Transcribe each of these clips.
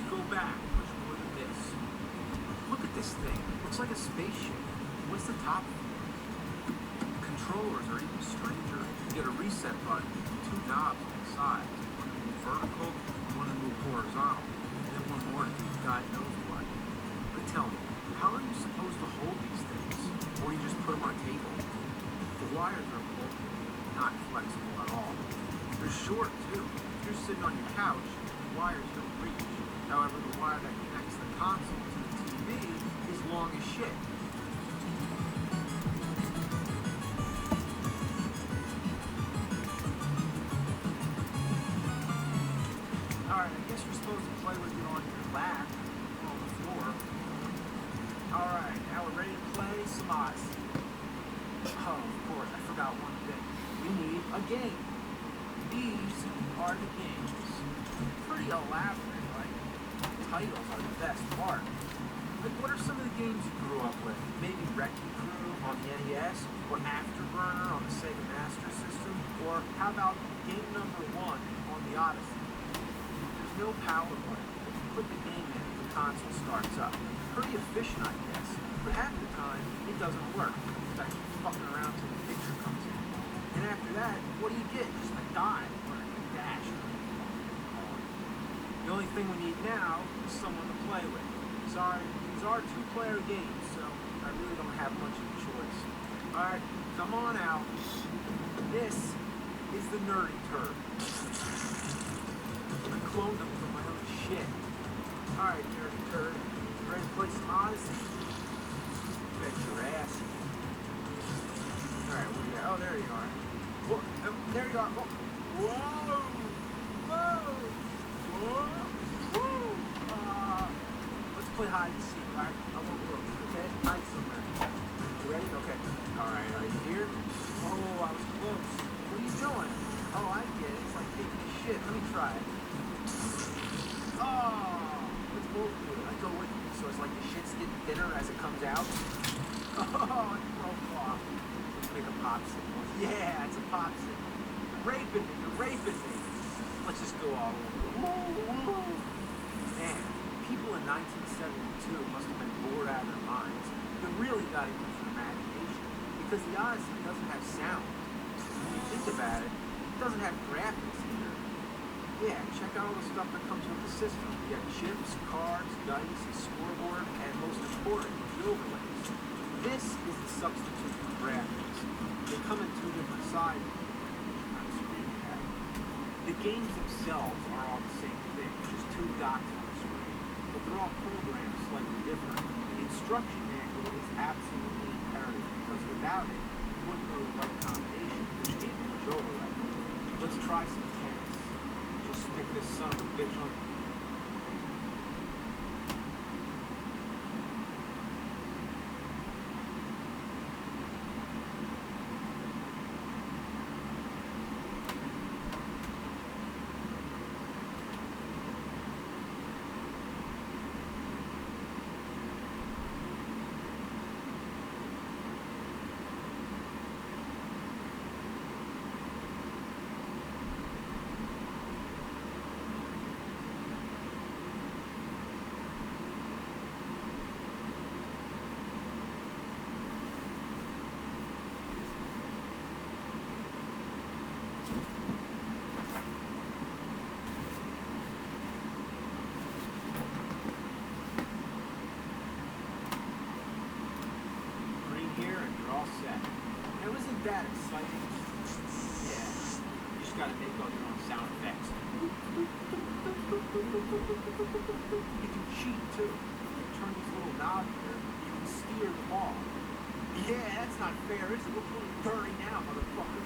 can't go back much more than this. Look at this thing. Looks like a spaceship. What's the top for? Controllers are even stranger. You get a reset button, two knobs on the sides. One to move vertical, one to move horizontal. And then one more to do God knows what. But tell me, how are you supposed to hold these things? Or you just put them on a table? The wires are bulky, not flexible at all. They're short too. If you're sitting on your couch, the wires don't reach. However, the wire that connects the console to the TV is long as shit. Alright, I guess you're supposed to play with it on your lap, on the floor. Alright, now we're ready to play some Odyssey. Oh, of course, I forgot one thing. We need a game. These are the games. Pretty elaborate, like, titles are the best part. Like, what are some of the games you grew up with? Maybe Wrecking Crew on the NES, or Afterburner on the Sega Master System, or how about game number 1 on the Odyssey? There's no power button. If you put the game in, the console starts up. Pretty efficient, I guess, but half the time, it doesn't work. It's actually fucking around till the picture comes in. And after that, what do you get? Just a dive or a dash. The only thing we need now is someone to play with. Sorry, these are two-player games, so I really don't have much of a choice. Alright, come on out. This is the Nerdy Turd. I cloned them from my own shit. Alright, Nerdy Turd. Ready to play some Odyssey? Bet your ass. Alright, where you at? Oh, there you are. Whoa, there you are. Whoa! Whoa! Whoa! Whoa! Let's play hide and seek, alright? I won't look, okay? Hide somewhere. You ready? Okay. Alright, are you here? Oh, I was close. What are you doing? Oh, I get it. It's like taking a shit. Let me try it. Oh! Let's both do it. I go with you, so it's like the shit's getting thinner as it comes out. Oh, it broke off. Let's make a popsicle. Yeah, it's a popsicle. You're raping me. You're raping me. Let's just go all over. Man, people in 1972 must have been bored out of their minds. They really got to use their imagination because the Odyssey doesn't have sound. When you think about it, it doesn't have graphics either. Yeah, check out all the stuff that comes with the system. You got chips, cards, dice, a scoreboard, and most important, the overlays. This is the substitute for graphics. They come in two different sizes. I'm screaming at it. The games themselves are all the same thing, just two dots on the screen, but they're all programmed slightly different. The instruction manual is absolutely imperative because without it, you wouldn't know the right combination for the game much overlay. Let's try some tennis. Just stick this son of a bitch on. That exciting. Yeah. You just gotta make all your own sound effects. You can cheat too. You turn these little knobs here, you can steer the ball. Yeah, that's not fair. It's a little dirty now, motherfucker.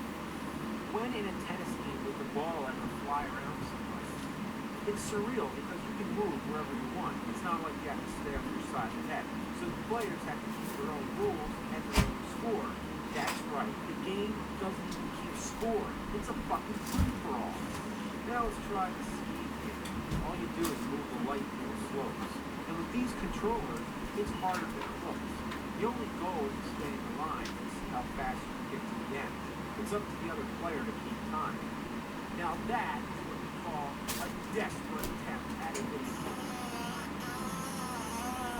When in a tennis game with the ball ever fly around somewhere, it's surreal because you can move wherever you want. It's not like you have to stay on your side of the net. So the players have to keep their own rules and their own score. That's right, the game doesn't even keep score. It's a fucking free-for-all. Now let's try the speed game. All you do is move the light through the slopes. And with these controllers, it's harder than it looks. The only goal is to stay in the line and see how fast you can get to the end. It's up to the other player to keep time. Now that is what we call A desperate attempt at a video game.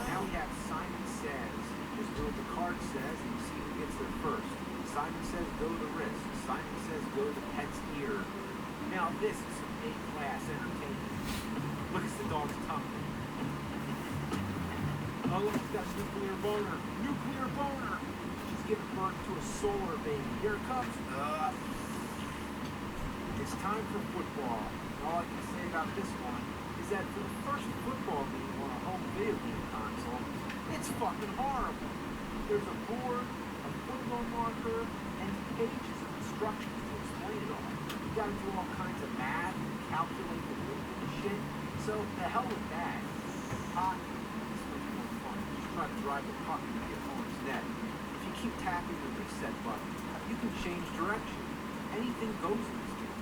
Now we have Simon Says. Just do what the card says and you see who gets there first. Simon Says go to the wrist. Simon Says go to the pet's ear. Now this is some A-class entertainment. Look at the dog's tongue. Oh look, she's got a nuclear boner. Nuclear boner! She's giving birth to a solar baby. Here it comes. It's time for football. And all I can say about this one is that for the first football game on a home video game console, it's fucking horrible. There's a board, a football marker, and pages of instructions to explain it all. You gotta do all kinds of math and calculate the movement and shit. So the hell with that. Hockey is much more fun. Just try to drive the puck into your opponent's net. If you keep tapping the reset button, you can change direction. Anything goes in this game.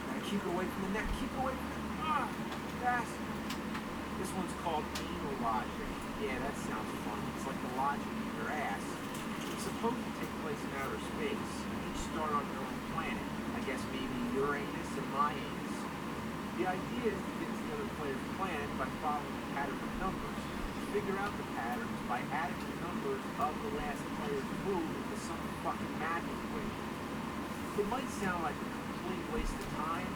Gotta keep it away from the net. Keep it away from the net. Fast. This one's called Anal Logic. Yeah, that sounds fun. It's like the logic in your ass. It's supposed to take place in outer space. Each start on your own planet. I guess maybe Uranus and my anus. The idea is to get to the other player's planet by following a pattern of numbers. Figure out the patterns by adding the numbers of the last player's move into some fucking math equation. It might sound like a complete waste of time,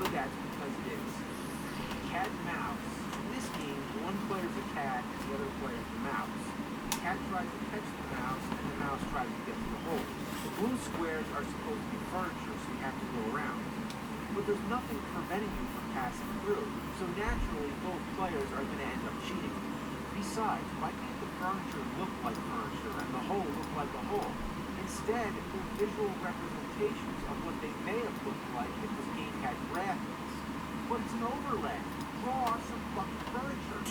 but that's because it is. Cat and mouse. In this game, one player's a cat and the other player's a mouse. The cat tries to catch the mouse and the mouse tries to get to the hole. The blue squares are supposed to be furniture, so you have to go around. But there's nothing preventing you from passing through, so naturally both players are going to end up cheating. Besides, why can't the furniture look like furniture and the hole look like a hole? Instead, they're visual representations of what they may have looked like if this game had graphics. But it's an overlay. Draw some fucking furniture.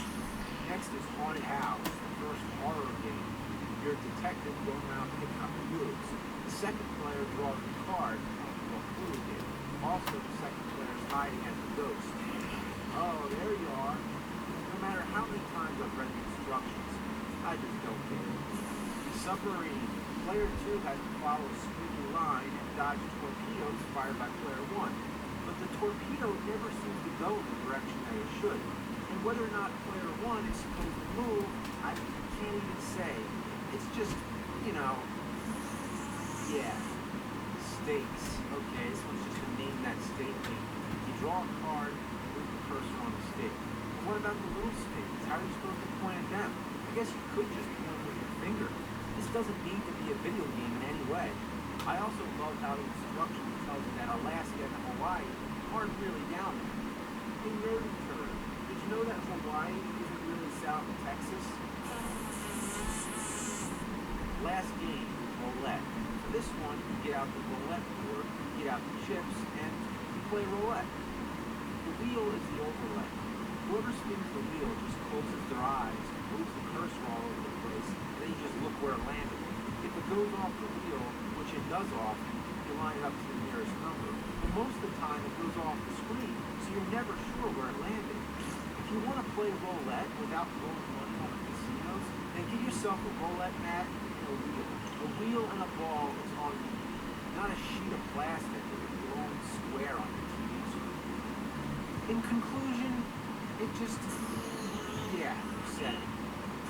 Next is Haunted House, the first horror game. You're a detective going around picking up clues. The second player draws a card telling what clue it is. Also, the second player is hiding as a ghost. Oh, there you are. No matter how many times I've read the instructions, I just don't care. Submarine. Player 2 has to follow a squiggly line and dodge torpedoes fired by player 1. But the torpedo never seems to go in the direction that it should. And whether or not player 1 is supposed to move, I can't even say. It's just, yeah. Stakes. Okay, this one's just a name that statement. You draw a card, move the cursor on the stake. But what about the little stakes? How are you supposed to point at them? I guess you could just point with your finger. This doesn't need to be a video game in any way. I also love how the instructions tells you that Alaska and Hawaii aren't really down there. Hey, nerdy turd, did you know that Hawaii isn't really South Texas? Last game, roulette. For this one, you get out the roulette board, you get out the chips, and you play roulette. The wheel is the overlay. Whoever spins the wheel just closes their eyes, moves the cursor all over the place, and then you just look where it landed. If it goes off the wheel, which it does often, you line it up to the nearest number. But most of the time it goes off the screen, so you're never sure where it landed. If you want to play roulette without throwing money on the casinos, then get yourself a roulette mat and a wheel. A wheel and a ball is all you need, not a sheet of plastic with a glowing square on your TV screen. In conclusion, it just, yeah, you said it.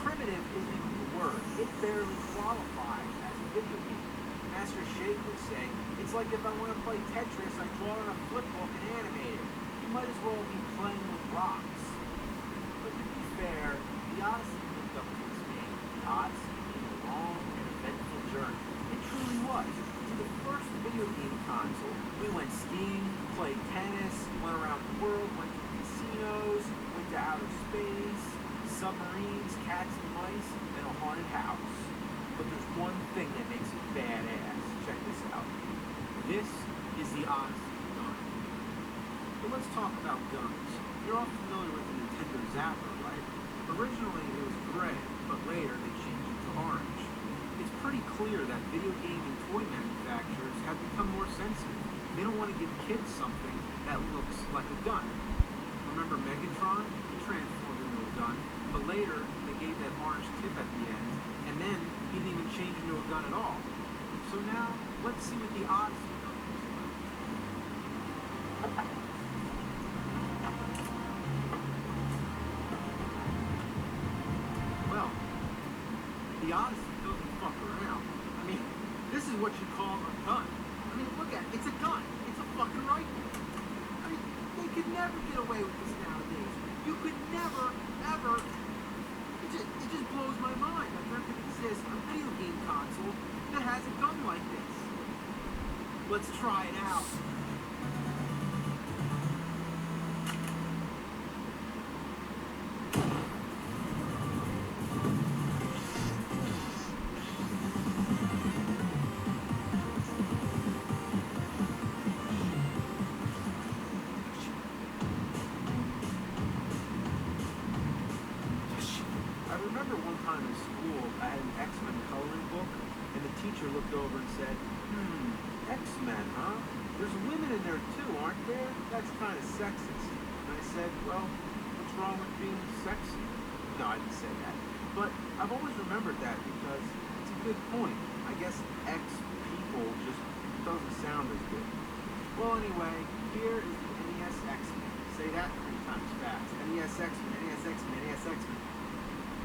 Primitive isn't even the word. It barely qualifies as a video game. Master Shake would say, it's like if I want to play Tetris, I draw on a flip book and animate it. You might as well be playing with rocks. But to be fair, the Odyssey lived up to its name. The Odyssey being a long and eventful journey. It truly was. To the first video game console, we went skiing, played tennis, went around the world, went to casinos, went to outer space, submarines, cats and mice, and a haunted house. But there's one thing that makes it badass. Check this out. This is the Odyssey gun. But let's talk about guns. You're all familiar with the Nintendo Zapper, right? Originally it was gray, but later they changed it to orange. It's pretty clear that video game and toy manufacturers have become more sensitive. They don't want to give kids something that looks like a gun. Remember Megatron? He transformed into a gun, but later they gave that orange tip at the end, and then he didn't even change into a gun at all. So now, let's see what the Odyssey gun looks like. the Odyssey doesn't fuck around. I mean, this is what you call a gun. I mean, look at it. It's a gun. It's a fucking rifle. I mean, they could never get away with this nowadays. You could never, ever. It just blows my mind that there could exist a video game console that has a gun like this. Let's try it out. I remember one time in school, I had an X-Men coloring book, and the teacher looked over and said, X-Men, huh? There's women in there too, aren't there? That's kind of sexist. And I said, well, what's wrong with being sexy? No, I didn't say that. But I've always remembered that because it's a good point. I guess X-people just doesn't sound as good. Well, anyway, here is the NES X-Men. Say that 3 times fast. NES X-Men, NES X-Men, NES X-Men.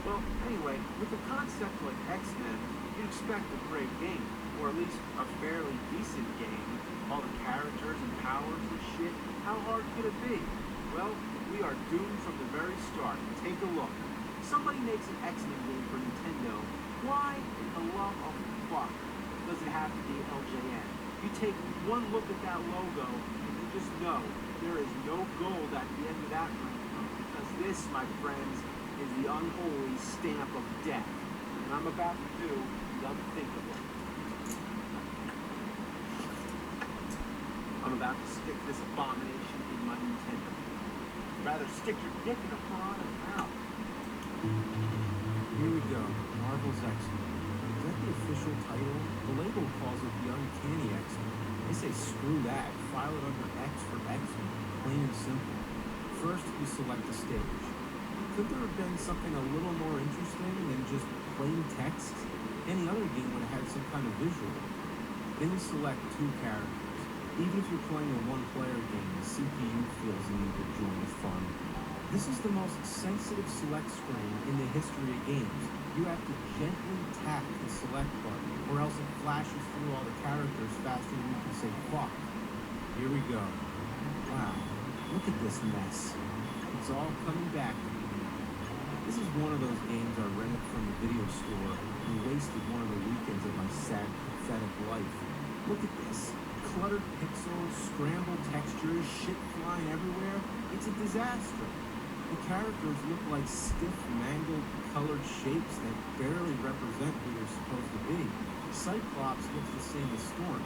Well, anyway, with a concept like X-Men, you'd expect a great game, or at least a fairly decent game. All the characters and powers and shit. How hard could it be? Well, we are doomed from the very start. Take a look. Somebody makes an X-Men game for Nintendo. Why, in the love of fuck, does it have to be LJN? You take one look at that logo, and you just know there is no gold at the end of that rainbow. Because this, my friends, is the unholy stamp of death. And I'm about to do the unthinkable. I'm about to stick this abomination in my Nintendo. Rather stick your dick in a piranha's mouth. Here we go, Marvel's X-Men. Is that the official title? The label calls it the Uncanny X-Men. They say screw that, file it under X for X-Men, plain and simple. First, you select the stage. Could there have been something a little more interesting than just plain text? Any other game would have had some kind of visual. Then you select 2 characters. Even if you're playing a one-player game, the CPU feels the need to join the fun. This is the most sensitive select screen in the history of games. You have to gently tap the select button, or else it flashes through all the characters faster than you can say fuck. Here we go. Wow, look at this mess. It's all coming back to me. This is one of those games I rented from the video store and wasted one of the weekends of my sad, pathetic life. Look at this. Cluttered pixels, scrambled textures, shit flying everywhere. It's a disaster. The characters look like stiff, mangled, colored shapes that barely represent who they're supposed to be. Cyclops looks the same as Storm.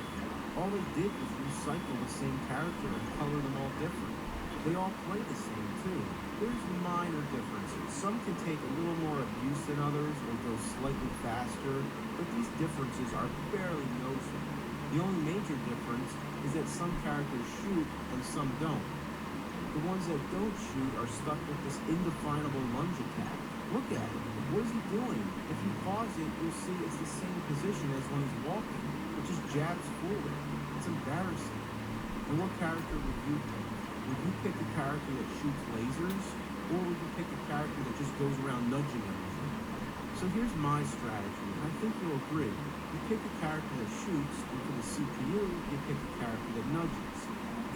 All they did was recycle the same character and color them all different. They all play the same, too. There's minor differences. Some can take a little more abuse than others or go slightly faster, but these differences are barely noticeable. The only major difference is that some characters shoot and some don't. The ones that don't shoot are stuck with this indefinable lunge attack. Look at it. What is he doing? If you pause it, you'll see it's the same position as when he's walking. It just jabs forward. It's embarrassing. And what character would you pick? Would you pick a character that shoots lasers? Or would you pick a character that just goes around nudging everything? So here's my strategy, and I think you'll agree. You pick a character that shoots, and for the CPU, you pick a character that nudges.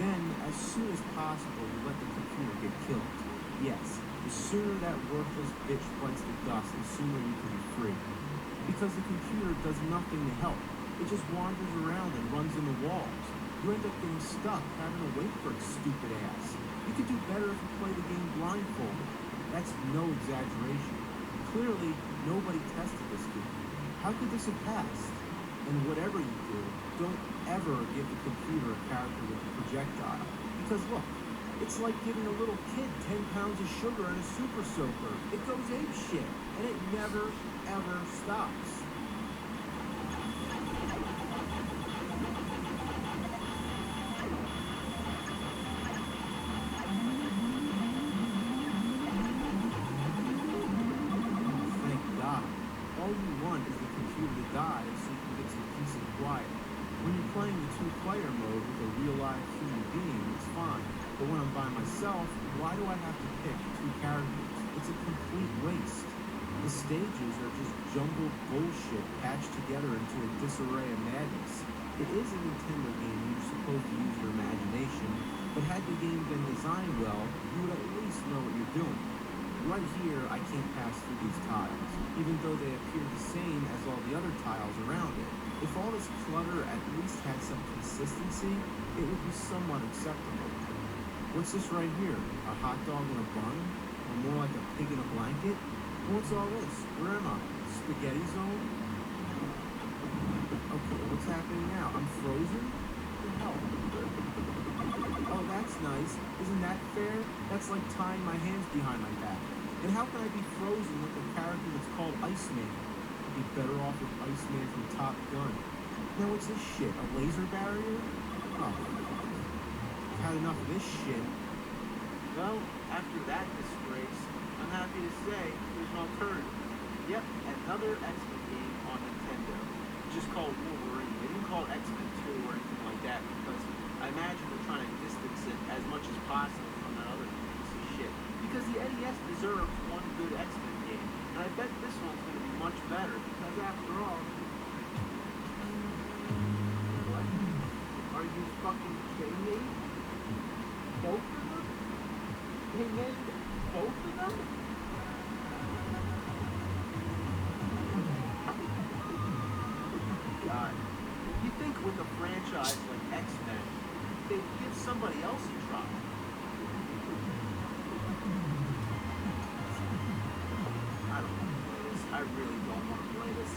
Then, as soon as possible, you let the computer get killed. Yes, the sooner that worthless bitch bites the dust, the sooner you can be free. Because the computer does nothing to help. It just wanders around and runs into walls. You end up getting stuck, having to wait for its stupid ass. You could do better if you play the game blindfolded. That's no exaggeration. Clearly, nobody tested this game. How could this have passed? And whatever you do, don't ever give the computer a character with a projectile. Because look, it's like giving a little kid 10 pounds of sugar and a super soaker. It goes apeshit, and it never, ever stops. Thank God. All you want is the computer to die so you can get some peace and quiet. When you're playing the 2-player mode with a real live human being, it's fine. But when I'm by myself, why do I have to pick 2 characters? It's a complete waste. The stages are just jumbled bullshit patched together into a disarray of madness. It is a Nintendo game and you're supposed to use your imagination, but had the game been designed well, you would at least know what you're doing. Right here, I can't pass through these tiles, even though they appear the same as all the other tiles around it. If all this clutter at least had some consistency, it would be somewhat acceptable. What's this right here? A hot dog in a bun? Or more like a pig in a blanket? What's all this? Where am I? Spaghetti zone? Okay, what's happening now? I'm frozen? What the hell? Oh, that's nice. Isn't that fair? That's like tying my hands behind my back. And how can I be frozen with a character that's called Iceman? I'd be better off with Iceman from Top Gun. Now what's this shit? A laser barrier? Oh, I've had enough of this shit. Well, after that disgrace, I'm happy to say there's an alternative. Yep, another X-Men game on Nintendo. Just called Wolverine. They didn't call it X-Men 2 or anything like that because I imagine they're trying to distance it as much as possible from that other piece of shit. Because the NES deserves one good X-Men game. And I bet this one's going to be much better because after all... What? Are you fucking kidding me? Both of them? They made both of them? God. You think with a franchise like X-Men, they'd give somebody else a try. I don't want to play this. I really don't want to play this.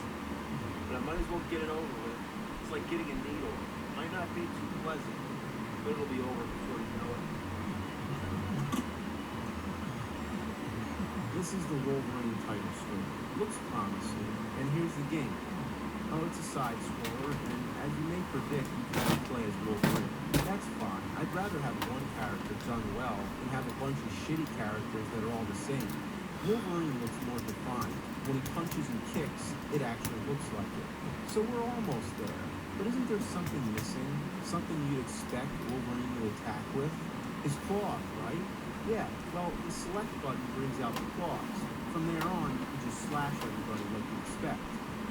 But I might as well get it over with. It's like getting a needle. Might not be too pleasant, but it'll be over before you know it. This is the Wolverine title screen. Looks promising, and here's the game. Oh, it's a side scroller, and as you may predict, you can play as Wolverine. That's fine. I'd rather have one character done well than have a bunch of shitty characters that are all the same. Wolverine looks more defined. When he punches and kicks, it actually looks like it. So we're almost there. But isn't there something missing? Something you'd expect Wolverine to attack with? His claws, right? Yeah, well, the select button brings out the claws. From there on, you can just slash everybody like you expect.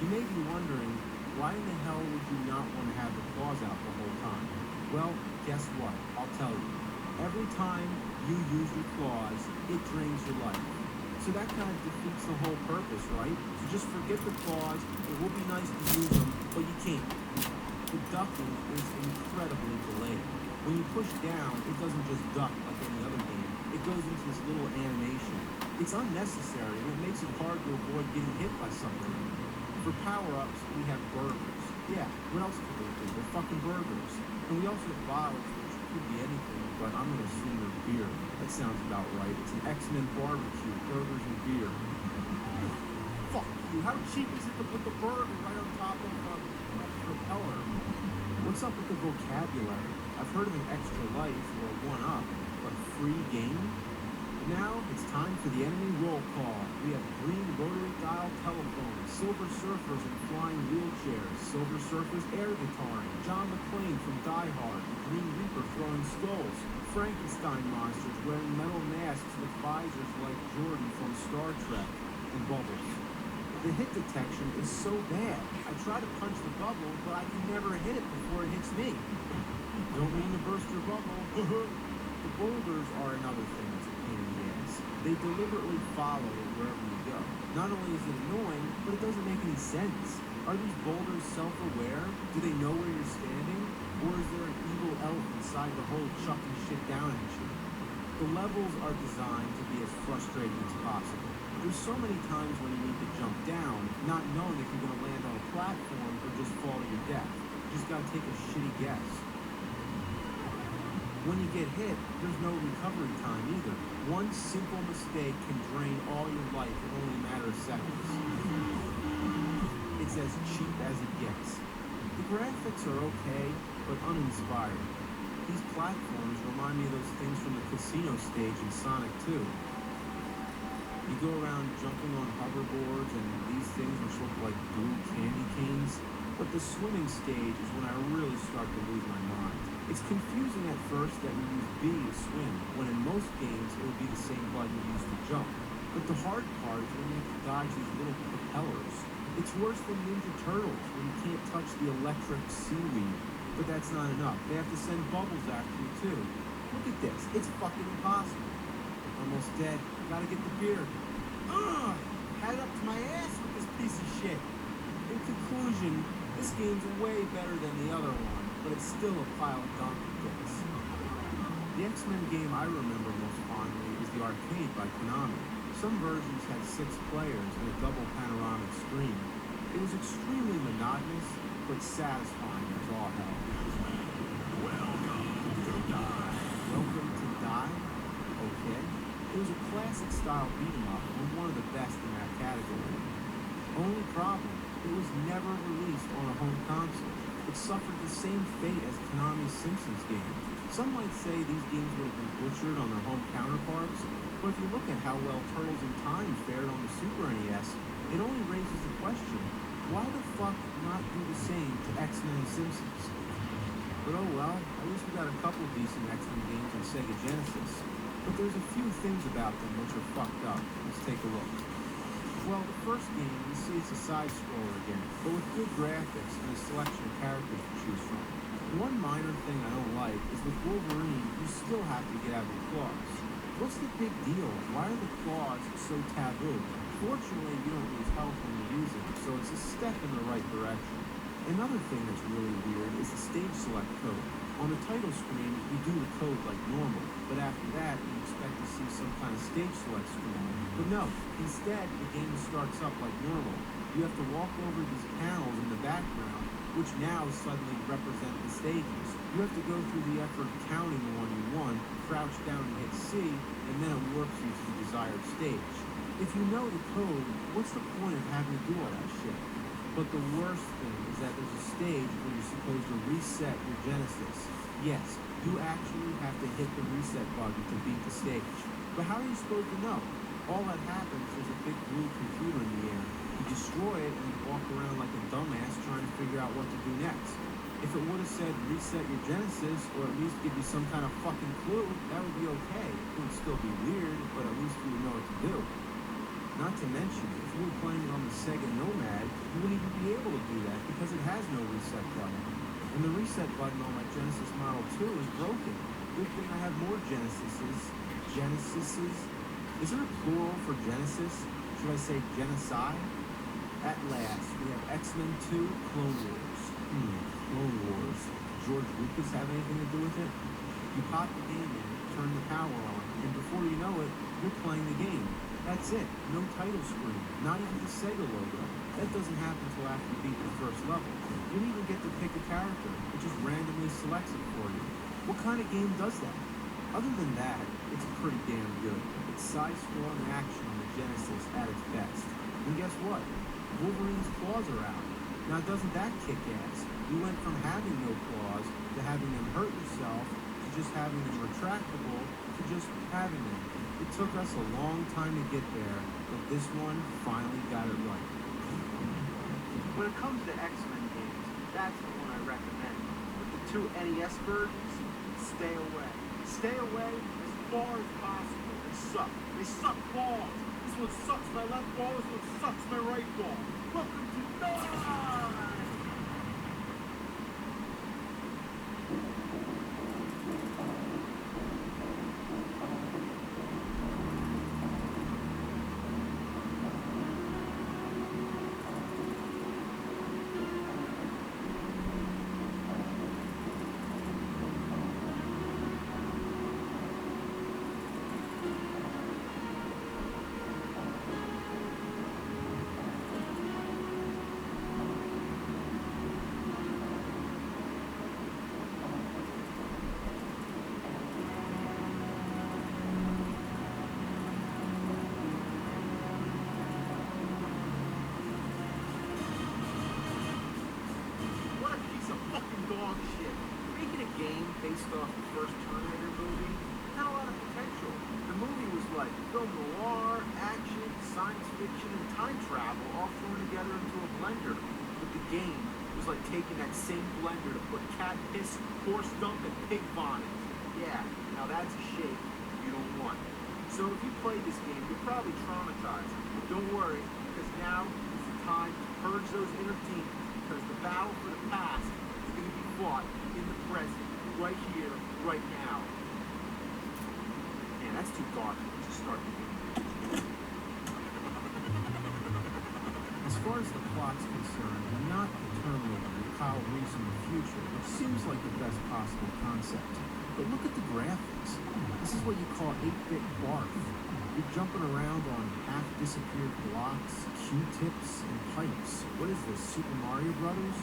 You may be wondering, why in the hell would you not want to have the claws out the whole time? Well, guess what? I'll tell you. Every time you use your claws, it drains your life. So that kind of defeats the whole purpose, right? So just forget the claws. It will be nice to use them, but you can't. The ducking is incredibly delayed. When you push down, it doesn't just duck like any other game. It goes into this little animation. It's unnecessary, and it makes it hard to avoid getting hit by something. For power-ups, we have burgers. Yeah, what else could they do? They're fucking burgers. And we also have bottles, which could be anything, but I'm going to assume they're beer. That sounds about right. It's an X-Men barbecue, burgers and beer. Fuck you. How cheap is it to put the burger right on top of a propeller? What's up with the vocabulary? I've heard of an extra life or a one-up, but free game? Now it's time for the enemy roll call. We have green rotary dial telephones, Silver Surfers in flying wheelchairs, Silver Surfers air guitaring, John McClane from Die Hard, the Green Reaper throwing skulls, Frankenstein monsters wearing metal masks with visors like Jordan from Star Trek, and bubbles. The hit detection is so bad. I try to punch the bubble, but I can never hit it before it hits me. Don't mean to burst your bubble. The boulders are another thing that's a pain in the ass. They deliberately follow wherever you go. Not only is it annoying, but it doesn't make any sense. Are these boulders self-aware? Do they know where you're standing? Or is there an evil elf inside the hole chucking shit down at you? The levels are designed to be as frustrating as possible. There's so many times when you need to jump down, not knowing if you're going to land on a platform or just fall to your death. You just got to take a shitty guess. When you get hit, there's no recovery time either. One simple mistake can drain all your life in only a matter of seconds. It's as cheap as it gets. The graphics are okay, but uninspiring. These platforms remind me of those things from the casino stage in Sonic 2. You go around jumping on hoverboards and these things which look like blue candy canes, but the swimming stage is when I really start to lose my mind. It's confusing at first that you use B to swim, when in most games it would be the same button used to jump. But the hard part is when you have to dodge these little propellers. It's worse than Ninja Turtles when you can't touch the electric seaweed. But that's not enough. They have to send bubbles after you too. Look at this. It's fucking impossible. Almost dead. Gotta get the beer. Ugh! Had it up to my ass with this piece of shit. In conclusion, this game's way better than the other one, but it's still a pile of donkey dicks. The X-Men game I remember most fondly is the arcade by Konami. Some versions had 6 players and a double panoramic screen. It was extremely monotonous, but satisfying as all hell. Welcome to Die? Okay. It was a classic style beat 'em up and one of the best in that category. Only problem, it was never released on a home console. It suffered the same fate as Konami's Simpsons game. Some might say these games would have been butchered on their home counterparts, but if you look at how well Turtles in Time fared on the Super NES, it only raises the question, why the fuck not do the same to X-Men and Simpsons? But oh well, at least we got a couple decent X-Men games on Sega Genesis. But there's a few things about them which are fucked up. Let's take a look. Well, the first game, you see it's a side-scroller again, but with good graphics and a selection of characters to choose from. One minor thing I don't like is with Wolverine, you still have to get out your claws. What's the big deal? Why are the claws so taboo? Fortunately, you don't lose health when you use them, so it's a step in the right direction. Another thing that's really weird is the stage select code. On the title screen, you do the code like normal, but after that, you expect to see some kind of stage select screen. But no, instead, the game starts up like normal. You have to walk over these panels in the background, which now suddenly represent the stages. You have to go through the effort of counting the one you won, crouch down and hit C, and then it warps you to the desired stage. If you know the code, what's the point of having to do all that shit? But the worst thing is that there's a stage where you're supposed to reset your Genesis. Yes, you actually have to hit the reset button to beat the stage. But how are you supposed to know? All that happens is a big blue computer in the air. You destroy it and you walk around like a dumbass trying to figure out what to do next. If it would have said reset your Genesis, or at least give you some kind of fucking clue, that would be okay. It would still be weird, but at least you would know what to do. Not to mention, if you were playing it on the Sega Nomad, you wouldn't even be able to do that because it has no reset button. And the reset button on my Genesis Model 2 is broken. Good thing I have more Genesises. Genesises? Is there a plural for Genesis? Should I say genocide? At last, we have X-Men 2 Clone Wars. Clone Wars. George Lucas have anything to do with it? You pop the game in, turn the power on, and before you know it, you're playing the game. That's it. No title screen. Not even the Sega logo. That doesn't happen until after you beat the first level. You don't even get to pick a character. It just randomly selects it for you. What kind of game does that? Other than that, it's pretty damn good. It's side-scrolling action on the Genesis at its best. And guess what? Wolverine's claws are out. Now, doesn't that kick ass? You went from having no claws to having them hurt yourself to just having them retractable to just having them. It took us a long time to get there, but this one finally got it right. When it comes to X-Men games, that's the one I recommend. But the 2 NES versions, stay away. Stay away as far as possible. They suck. They suck balls. This one sucks my left ball. This one sucks my right ball. Welcome to Die! Based off the first Terminator movie, had a lot of potential. The movie was like film noir, action, science fiction, and time travel all thrown together into a blender. But the game was like taking that same blender to put cat piss, horse dump, and pig vomit. Yeah, now that's a shape you don't want. So if you played this game, you're probably traumatized. But don't worry, because now is the time to purge those inner demons, because the battle for the past is going to be fought in the present, right here, right now. Man, that's too dark. Let's just start the game. As far as the plot's concerned, I'm not determining Kyle Reese in the future, which seems like the best possible concept. But look at the graphics. This is what you call 8-bit barf. You're jumping around on half-disappeared blocks, Q-tips, and pipes. What is this, Super Mario Brothers?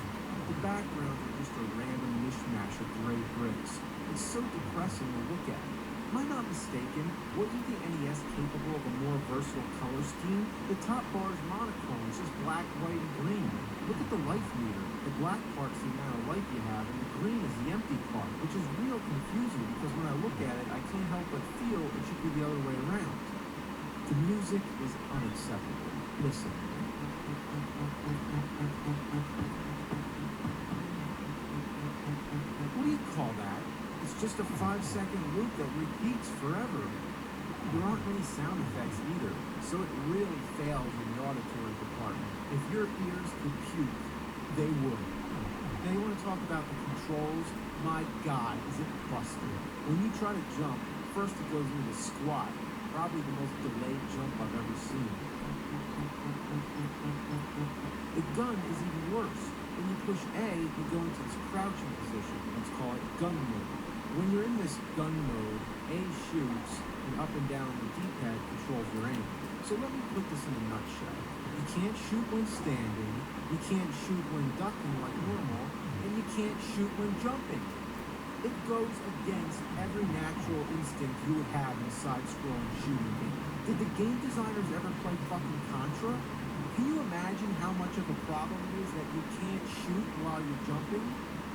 The backgrounds are just a random mishmash of gray bricks. It's so depressing to look at. Am I not mistaken? Wasn't the NES capable of a more versatile color scheme? The top bar is monochrome, it's just black, white, and green. Look at the life meter. The black part's the amount of life you have, and the green is the empty part, which is real confusing because when I look at it, I can't help but feel it should be the other way around. The music is unacceptable. Listen. What do you call that? It's just a 5-second loop that repeats forever. There aren't many sound effects either, so it really fails in the auditory department. If your ears could puke, they would. Now you want to talk about the controls? My God, is it busted. When you try to jump, first it goes into squat, probably the most delayed jump I've ever seen. The gun is even worse. When you push A, you go into this crouching position. Let's call it gun mode. When you're in this gun mode, A shoots, and up and down the D-pad controls your aim. So let me put this in a nutshell. You can't shoot when standing, you can't shoot when ducking like normal, and you can't shoot when jumping. It goes against every natural instinct you would have in a side-scrolling shooting game. Did the game designers ever play fucking Contra? Can you imagine how much of a problem it is that you can't shoot while you're jumping?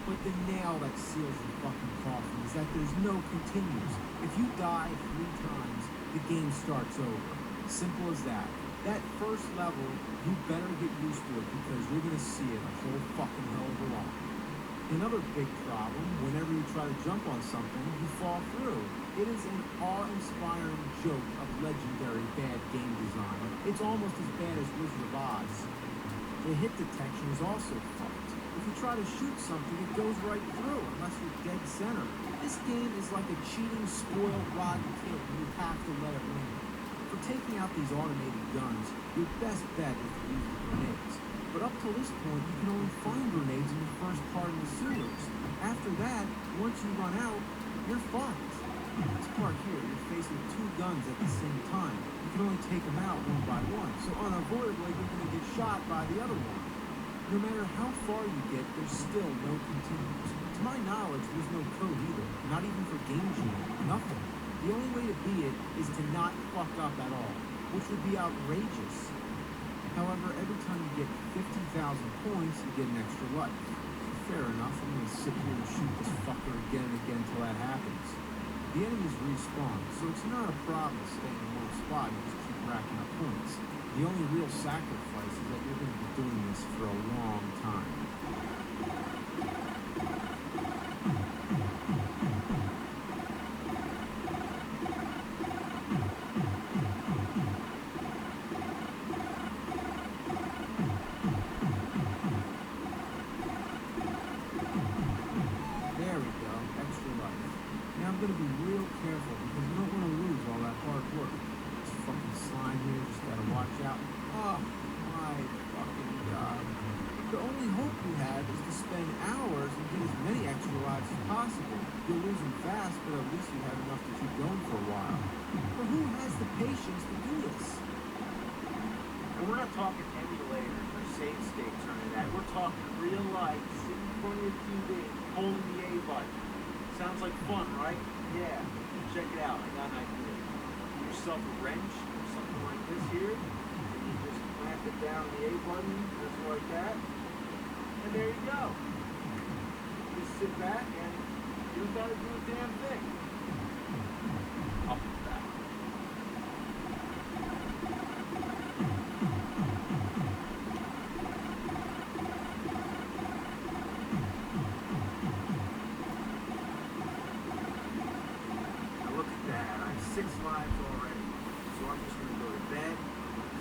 But the nail that seals the fucking coffin is that there's no continues. If you die 3 times, the game starts over. Simple as that. That first level, you better get used to it because you're gonna see it a whole fucking hell of a lot. Another big problem, whenever you try to jump on something, you fall through. It is an awe-inspiring joke of legendary bad game design. It's almost as bad as Wizard of Oz. The hit detection is also fucked. If you try to shoot something, it goes right through, unless you're dead center. This game is like a cheating, spoiled, rotten kid, and you have to let it win. For taking out these automated guns, your best bet is to use the grenades. But up to this point, you can only find grenades in the first part of the sewers. After that, once you run out, you're fucked. This part here, you're facing 2 guns at the same time. You can only take them out one by one, so unavoidably you're going to get shot by the other one. No matter how far you get, there's still no continues. To my knowledge, there's no code either, not even for Game Jam, nothing. The only way to beat it is to not fuck up at all, which would be outrageous. However, every time you get 50,000 points, you get an extra life. Fair enough, I'm going to sit here and shoot this fucker again and again until that happens. The enemies respawn, so it's not a problem to stay in one spot and just keep racking up points. The only real sacrifice is that you're going to be doing this for a long time. There we go, extra life. Now I'm going to be real careful because you don't want to lose all that hard work. This fucking slime here, just gotta watch out. Oh my fucking God. The only hope you have is to spend hours and get as many extra lives as possible. You'll lose them fast, but at least you have enough to keep going for a while. But who has the patience to do this? And we're not talking emulators or save states or any of that. We're talking real life, sitting in front of your TV, holding the A button. Sounds like fun, right? Yeah. Check it out. I got an idea. Get yourself a wrench or something like this here. And you just clamp it down the A button, just like that. And there you go. Just sit back and you don't gotta do a damn thing. I'll be back. Now look at that. I have 6 lives already. So I'm just gonna go to bed,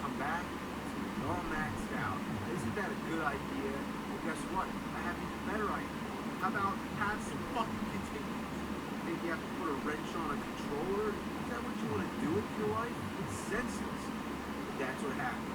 come back, it's gonna be all maxed out. Isn't that a good idea? Well, guess what? I have an even better idea. How about have some fucking continues? Think you have to put a wrench on a controller? Is that what you want to do with your life? It's senseless. But that's what happens.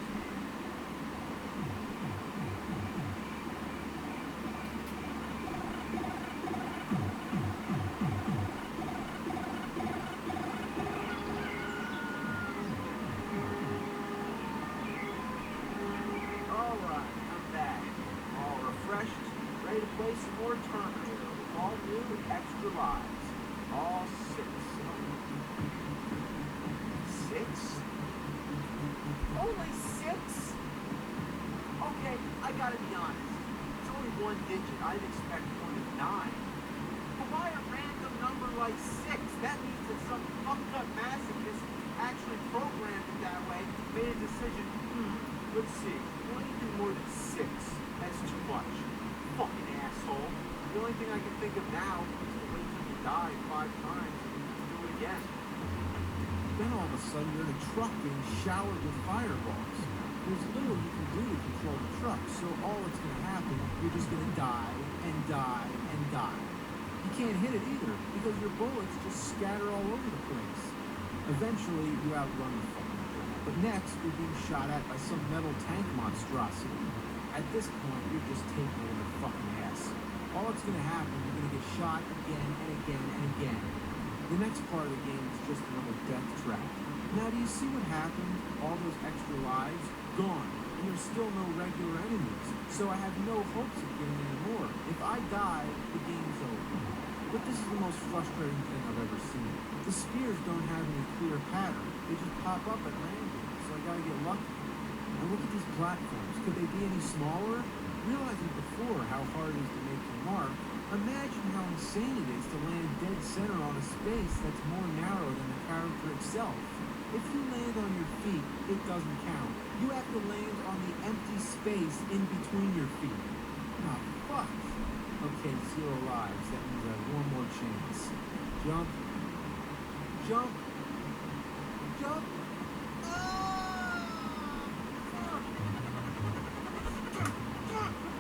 Alright, I'm back. All refreshed, ready to play some more Terminator with all new and extra lives. All 6. 6? Only 6? Okay, I gotta be honest. It's only one digit. I'd expect more than 9. But why a random number like 6? That means that some fucked up masochist actually programmed it that way, made a decision, let's see, why do you do more than 6? That's too much. Fucking asshole. The only thing I can think of now is to wait till you die 5 times and do it again. Then all of a sudden you're in a truck getting showered with fireballs. There's little you can do to control the truck, so all that's going to happen, you're just going to die and die and die. You can't hit it either, because your bullets just scatter all over the place. Eventually, you outrun the fucking thing. But next, you're being shot at by some metal tank monstrosity. At this point, you're just taking it in the fucking ass. All that's going to happen, you're going to get shot again and again and again. The next part of the game is just another death trap. Now, do you see what happened? All those extra lives, gone. And there's still no regular enemies. So I have no hopes of getting any more. If I die, the game's over. But this is the most frustrating thing I've ever seen. The spears don't have any clear pattern. They just pop up at random, so I gotta get lucky. And look at these platforms. Could they be any smaller? Realizing before how hard it is to make your mark, imagine how insane it is to land dead center on a space that's more narrow than the character itself. If you land on your feet, it doesn't count. You have to land on the empty space in between your feet. Ah, fuck. Okay, 0 lives. That means I have one more chance. Jump. Jump. Jump.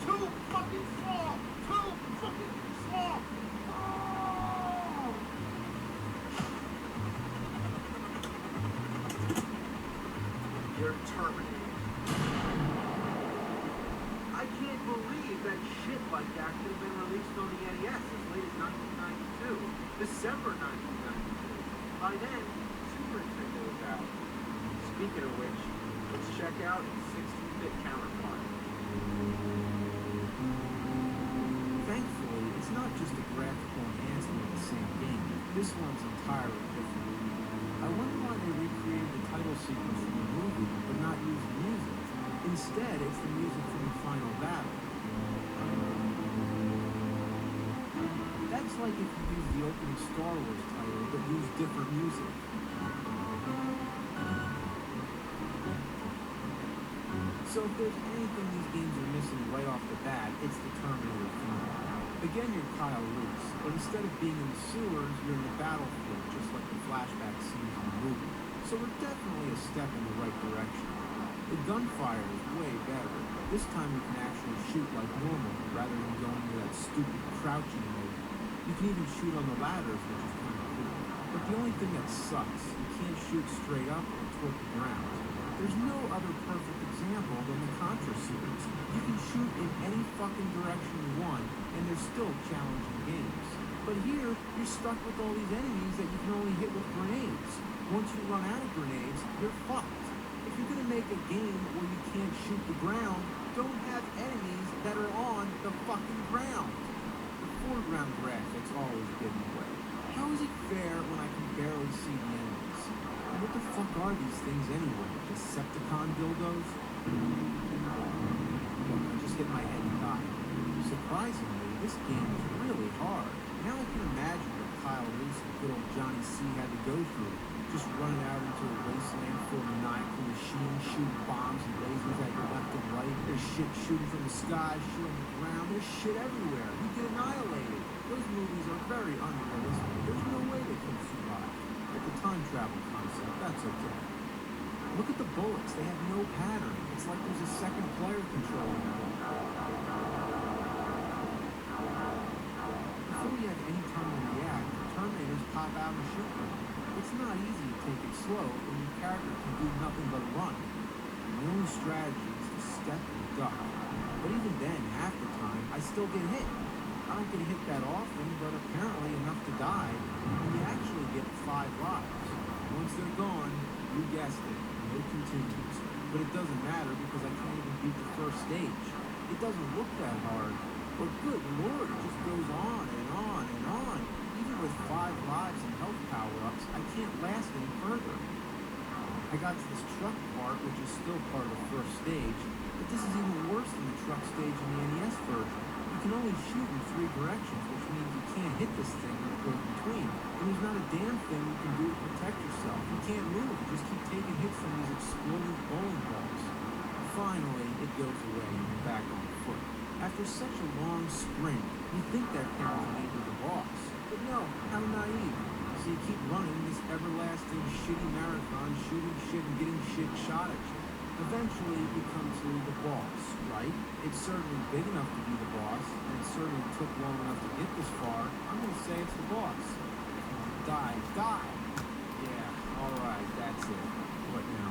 Too fucking small! Too fucking small! Oh! You're terminated. I can't believe that shit like that could have been released on the NES as late as 1992. December 1992. By then, Super Nintendo was out. Speaking of which, let's check out its 16-bit counterpart. Thankfully, it's not just a graphical enhancement of the same game. This one's entirely different. I wonder why they recreated the title sequence from the movie, but not using music. Instead, it's the music from the final battle. That's like if you use the opening Star Wars title, but use different music. So if there's anything these games are missing right off the bat, it's the Terminator theme. Again, you're Kyle Reese, but instead of being in the sewers, you're in the battlefield, just like the flashback scenes in the movie. So we're definitely a step in the right direction. The gunfire is way better. This time you can actually shoot like normal, rather than going to that stupid crouching mode. You can even shoot on the ladders, which is kind of cool. But the only thing that sucks, you can't shoot straight up or toward the ground. There's no other perfect example than the Contra series. You can shoot in any fucking direction you want, and they're still challenging games. But here, you're stuck with all these enemies that you can only hit with grenades. Once you run out of grenades, you're fucked. If you're gonna make a game where you can't shoot the ground, don't have enemies that are on the fucking ground. The foreground graphics always get in the way. How is it fair when I can barely see the enemies? And what the fuck are these things anyway? Decepticon dildos? Look, I just hit my head and died. Surprisingly, this game is really hard. Now I can imagine what Kyle Reese and good old Johnny C had to go through. Just running out into a wasteland full of maniacal machines, shooting bombs and lasers at your left and right. There's shit shooting from the sky, shit on the ground. There's shit everywhere. You get annihilated. Those movies are very unrealistic. There's no way they could survive. But the time travel concept, that's okay. Look at the bullets. They have no pattern. It's like there's a second player controlling them. Before we have any time to react, the Terminators pop out and shoot them. It's not easy to take it slow when your character can do nothing but run. My only strategy is to step and duck. But even then, half the time, I still get hit. I don't get hit that often, but apparently enough to die, and you actually get 5 lives. Once they're gone, you guessed it, no continues. But it doesn't matter because I can't even beat the first stage. It doesn't look that hard, but good lord, it just goes on and on and on. Even with 5 lives and health power-ups, I can't last any further. I got to this truck part, which is still part of the first stage, but this is even worse than the truck stage in the NES version. You can only shoot in 3 directions, which means you can't hit this thing when it goes between. And there's not a damn thing you can do to protect yourself. You can't move, you just keep taking hits from these exploding bowling balls. Finally, it goes away and you're back on foot. After such a long sprint, you think that thing will lead to the boss. But no, how naive. So you keep running this everlasting shitty marathon, shooting shit and getting shit shot at you. Eventually, you come to the boss, right? It's certainly big enough to be the boss, and it certainly took long enough to get this far. I'm gonna say it's the boss. Die, die! Yeah, alright, that's it. What now?